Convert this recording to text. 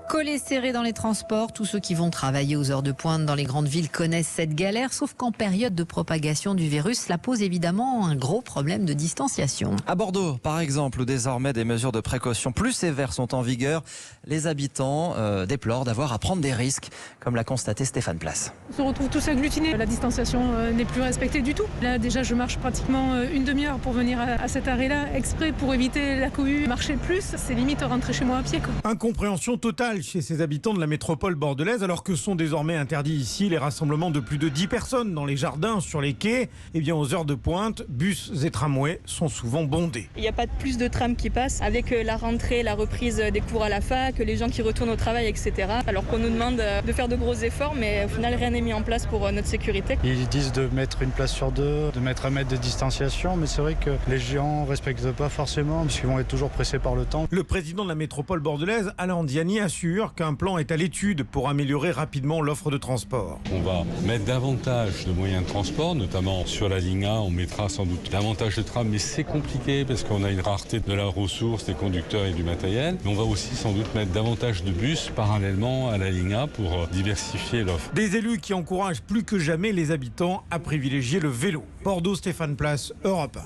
Collés serrés dans les transports, tous ceux qui vont travailler aux heures de pointe dans les grandes villes connaissent cette galère, sauf qu'en période de propagation du virus, cela pose évidemment un gros problème de distanciation. À Bordeaux, par exemple, où désormais des mesures de précaution plus sévères sont en vigueur, les habitants déplorent d'avoir à prendre des risques, comme l'a constaté Stéphane Place. On se retrouve tous agglutinés, la distanciation n'est plus respectée du tout. Là déjà je marche pratiquement une demi-heure pour venir à cet arrêt-là, exprès pour éviter la cohue. Marcher plus, c'est limite rentrer chez moi à pied, quoi. Incompréhension totale chez ces habitants de la métropole bordelaise, alors que sont désormais interdits ici les rassemblements de plus de 10 personnes dans les jardins, sur les quais. Eh bien, aux heures de pointe, bus et tramways sont souvent bondés. Il n'y a pas plus de trams qui passent avec la rentrée, la reprise des cours à la fac, les gens qui retournent au travail, etc. Alors qu'on nous demande de faire de gros efforts, mais au final rien n'est mis en place pour notre sécurité. Ils disent de mettre une place sur deux, de mettre 1 mètre de distanciation, mais c'est vrai que les gens ne respectent pas forcément parce qu'ils vont être toujours pressés par le temps. Le président de la métropole bordelaise, Alain Diani, assure qu'un plan est à l'étude pour améliorer rapidement l'offre de transport. On va mettre davantage de moyens de transport, notamment sur la ligne A, on mettra sans doute davantage de trams, mais c'est compliqué parce qu'on a une rareté de la ressource, des conducteurs et du matériel. Mais on va aussi sans doute mettre davantage de bus parallèlement à la ligne A pour diversifier l'offre. Des élus qui encouragent plus que jamais les habitants à privilégier le vélo. Bordeaux, Stéphane Place, Europe 1.